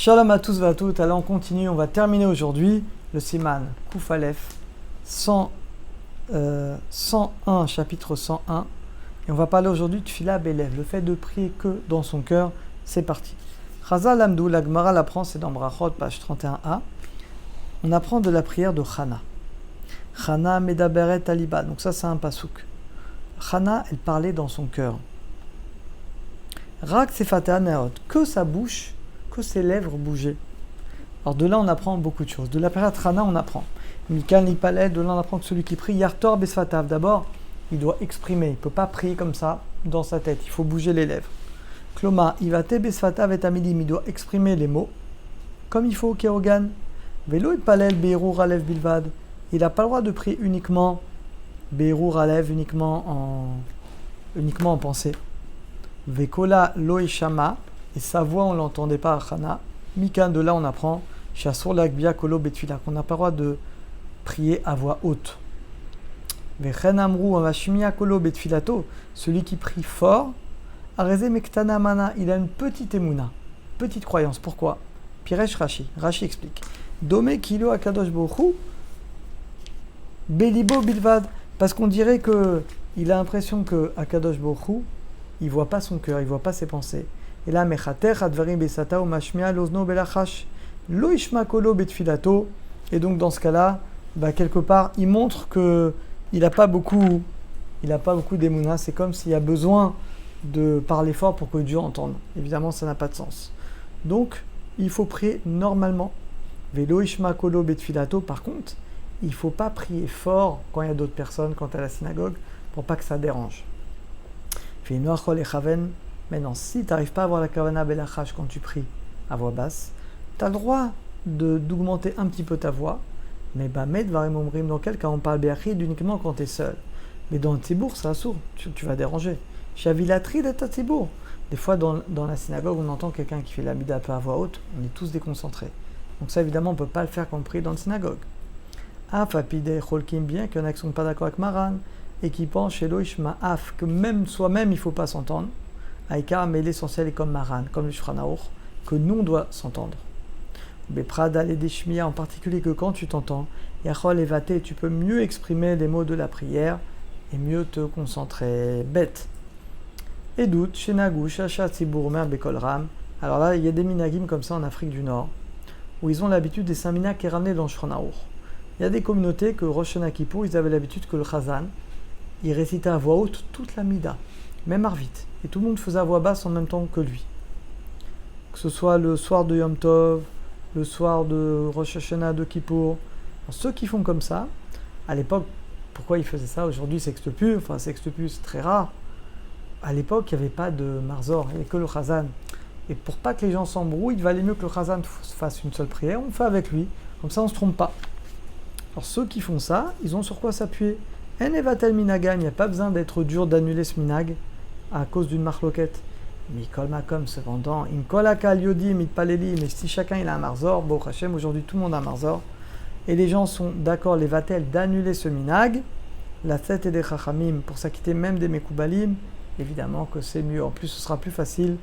Shalom à tous et à toutes. Alors on continue, on va terminer aujourd'hui le Siman Kuf Aleph 101, chapitre 101. Et on va parler aujourd'hui de Tfila Belev, le fait de prier que dans son cœur. C'est parti. Chazal Amdou, la Gemara l'apprend, c'est dans Brachot, page 31a. On apprend de la prière de Chana. Chana Medaberet Aliba, donc ça c'est un pasouk. Chana, elle parlait dans son cœur. Rak Sefata Neot, que sa bouche, que ses lèvres bougeaient. Alors de là on apprend beaucoup de choses. De la prière de Chana on apprend. Mikan Lipaleh, de là on apprend que celui qui prie Yartor Besfatav, d'abord il doit exprimer, il ne peut pas prier comme ça dans sa tête, il faut bouger les lèvres. Kloma, Ivate Besfatav et Amidim, il doit exprimer les mots comme il faut, Kerogan. Velo Ipalel Beirur Alev Bilvad, il n'a pas le droit de prier uniquement Beirur Alev, uniquement en pensée. Vekola Loishama, et sa voix on ne l'entendait pas à Chana. Mikan, de là on apprend Shasur Lagbia Kolo Betfila, qu'on n'a pas le droit de prier à voix haute. Vechen Amrou Amashmia Kolo Betfilato, celui qui prie fort, Areze Mektana Mana, il a une petite émouna, petite croyance. Pourquoi? Piresh Rashi explique. Dome Kilo Akadosh Bohu Belibo Bilvad, parce qu'on dirait que il a l'impression que Akadosh Bohu, il ne voit pas son cœur, il ne voit pas ses pensées. Et là, Mechater Advarim Besata ou Mashmia Lozno Belachash Lo Ishma Kolo Betfilato. Et donc dans ce cas-là, quelque part, il montre que il n'a pas beaucoup d'émouna. C'est comme s'il y a besoin de parler fort pour que Dieu entende. Évidemment, ça n'a pas de sens. Donc, il faut prier normalement. Velo Ishma Kolo Betfilato. Par contre, il ne faut pas prier fort quand il y a d'autres personnes, quand à la synagogue, pour pas que ça dérange. Maintenant, si tu n'arrives pas à avoir la kavana belachash quand tu pries à voix basse, tu as le droit d'augmenter un petit peu ta voix. Mais Bamed Varim Omrim, dans quel cas on parle béachid uniquement quand tu es seul. Mais dans le tibour, c'est assourd, tu vas déranger. Shavilatri de ta tibour. Des fois, dans la synagogue, on entend quelqu'un qui fait la mida un peu à voix haute, on est tous déconcentrés. Donc ça, évidemment, on ne peut pas le faire quand on prie dans la synagogue. Afapide Cholkim, bien qu'il y en a qui ne sont pas d'accord avec Maran, et qui pensent chez Loishma Af, que même soi-même, il ne faut pas s'entendre. Aïka, mais l'essentiel est comme Maran, comme le Shulchan Aruch, que nous, on doit s'entendre. Beprada et Deshmiya, en particulier que quand tu t'entends, Yachol et Vate, tu peux mieux exprimer les mots de la prière et mieux te concentrer. Bête. Et doute, chez Nagou, Chacha, Tzibour, Mer, Bekolram. Alors là, il y a des minagim comme ça en Afrique du Nord, où ils ont l'habitude des 5 minas qui est ramené dans le Shulchan Aruch. Il y a des communautés que Rosh Hashanah Kippour, ils avaient l'habitude que le Chazan, il récitait à voix haute toute la mida, même Arvit. Et tout le monde faisait à voix basse en même temps que lui. Que ce soit le soir de Yom Tov, le soir de Rosh Hashanah de Kippour. Alors, ceux qui font comme ça, à l'époque, pourquoi ils faisaient ça? Aujourd'hui, sexte plus, c'est très rare. À l'époque, il n'y avait pas de Marzor, il n'y avait que le Chazan. Et pour pas que les gens s'embrouillent, il valait mieux que le Chazan fasse une seule prière, on fait avec lui. Comme ça, on ne se trompe pas. Alors, ceux qui font ça, ils ont sur quoi s'appuyer? Enevatel minagam, il n'y a pas besoin d'être dur d'annuler ce minag à cause d'une marloquette. Mikol makom, cependant, inkolakal yodi mitpaleli, mais si chacun il a un marzor, Baruch Hashem, aujourd'hui tout le monde a un marzor, et les gens sont d'accord, les vatel, d'annuler ce minag, la tête et des chachamim, pour s'acquitter même des mekoubalim, évidemment que c'est mieux. En plus, ce sera plus facile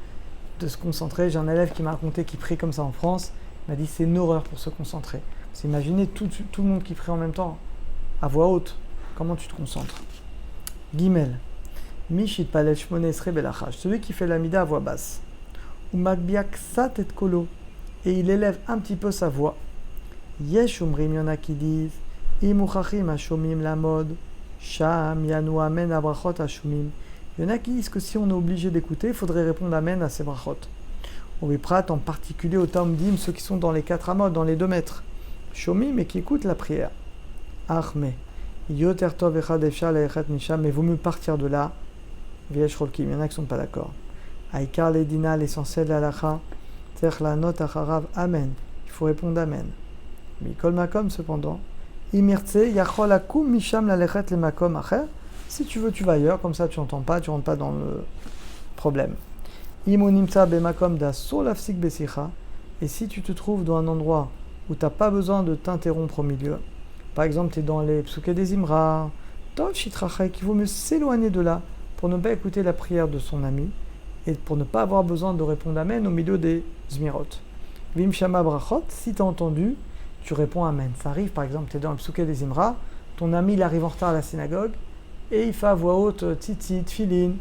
de se concentrer. J'ai un élève qui m'a raconté qu'il prie comme ça en France, il m'a dit c'est une horreur pour se concentrer. C'est imaginez tout le monde qui prie en même temps, à voix haute. Comment tu te concentres? Gimel. Mishit palel shmonesre belachash. Celui qui fait la mida à voix basse. Ou magbiak sat et kolo. Et il élève un petit peu sa voix. Yesh umrim, y en a qui disent. Imuchachim ashomim la mode. Sham yanu amen abrachot ashomim. Il y en a qui disent que si on est obligé d'écouter, il faudrait répondre amen à ces brachot. Ou prat en particulier au tamdim, ceux qui sont dans les 4 amod, dans les 2 mètres. Shomim et qui écoutent la prière. Achme. Yoter tov echad efshar le'echet misham, mais vaut mieux partir de là. Viesh rolkim, il y en a qui ne sont pas d'accord. Aïkar ledina, l'essentiel de la lacha, terch la note acharav, amen. Il faut répondre amen. Mikol makom, cependant, imirtse yachol akum misham lalechet le makom acher. Si tu veux, tu vas ailleurs, comme ça tu n'entends pas, tu rentres pas dans le problème. Imonimtsa be makom da solafsik besicha. Et si tu te trouves dans un endroit où tu n'as pas besoin de t'interrompre au milieu, par exemple, tu es dans les psuké des Imra, Tov Shitrachai, qu'il vaut mieux s'éloigner de là pour ne pas écouter la prière de son ami et pour ne pas avoir besoin de répondre Amen au milieu des Zmirot. Vim shama brachot, si tu as entendu, tu réponds Amen. Ça arrive, par exemple, tu es dans le psuké des Imra, ton ami il arrive en retard à la synagogue et il fait à voix haute tzitzit, tfilin.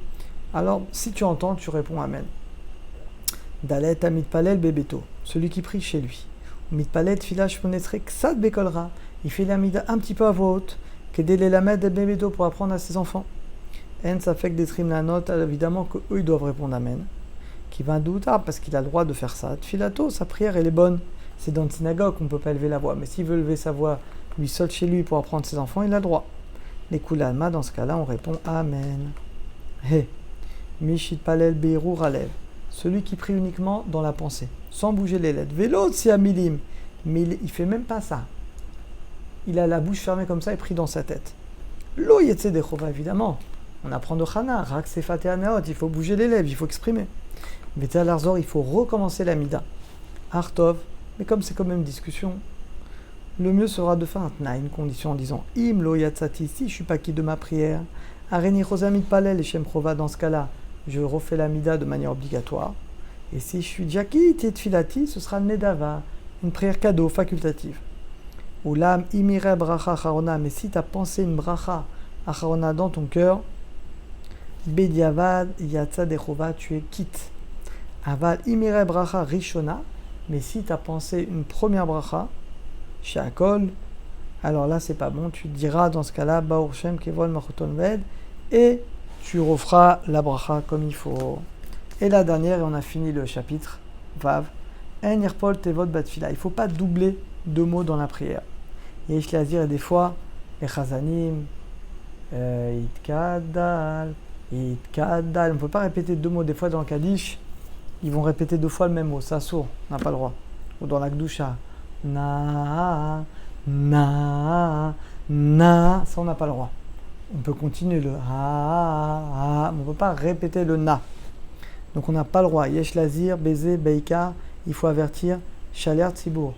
Alors, si tu entends, tu réponds Amen. Dalet amitpalel bebeto, celui qui prie chez lui. Mitpalel tfila shmonetre ksad bekolra, il fait l'amida un petit peu à voix haute, kedele lamed bebeto pour apprendre à ses enfants. En ça fait que des trim la note, évidemment qu'eux ils doivent répondre Amen. Qui va un doute, parce qu'il a le droit de faire ça. Tfilato, sa prière elle est bonne. C'est dans une synagogue qu'on ne peut pas élever la voix. Mais s'il veut élever sa voix lui seul chez lui pour apprendre ses enfants, il a le droit. Les Kulalma, dans ce cas-là, on répond Amen. He. Mishit palel beiru ralev. Celui qui prie uniquement dans la pensée, sans bouger les lettres. Vélo si amilim. Mais il fait même pas ça. Il a la bouche fermée comme ça et prie dans sa tête. Lo yetse dechova, évidemment. On apprend de Chana, rak sefat et anaot, il faut bouger les lèvres, il faut exprimer. Vete al arzor, il faut recommencer la mida. Artov, mais comme c'est quand même une discussion, le mieux sera de faire un tna, une condition en disant Im lo yatsati, si je suis pas quitte de ma prière, areni rosamit palel et shem prova, dans ce cas-là, je refais la mida de manière obligatoire. Et si je suis déjà quitte et tfilati, ce sera le nedava, une prière cadeau, facultative. Ou lam imire bracha acharona, mais si tu as pensé une bracha acharona dans ton cœur, bediavad yatsa dechova, tu es quitte. Aval imire bracha rishona, mais si tu as pensé une première bracha, sheakol, alors là c'est pas bon, tu diras dans ce cas-là, Baruch Shem Kevon Machoton Ved, et tu referas la bracha comme il faut. Et la dernière, et on a fini le chapitre, Vav, En Irpol Tevot Batfila, il ne faut pas doubler deux mots dans la prière. Yesh Lazir, et des fois, les Chazanim, Itkadal, Itkadal, on ne peut pas répéter deux mots, des fois dans le Kaddish, ils vont répéter deux fois le même mot, ça sourd, on n'a pas le droit. Ou dans la Gdusha, na, na, na, ça on n'a pas le droit. On peut continuer le ha, mais on ne peut pas répéter le na. Donc on n'a pas le droit. Yesh lazir, baiser, beika, il faut avertir shaler tzibour,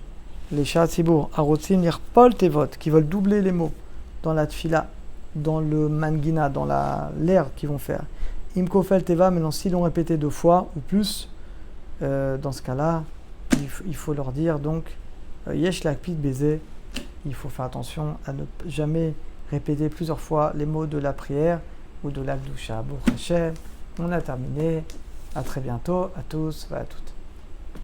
les chats tzibour, arotzim nirpol tevot, qui veulent doubler les mots dans la tfila, dans le mangina, dans l'air qu'ils vont faire. Imkofel teva, maintenant s'ils l'ont répété deux fois ou plus, dans ce cas-là, il faut leur dire donc yesh lakpit baiser, il faut faire attention à ne jamais répéter plusieurs fois les mots de la prière ou de la gdusha. Baruch Hashem, on a terminé. À très bientôt, à tous et à toutes.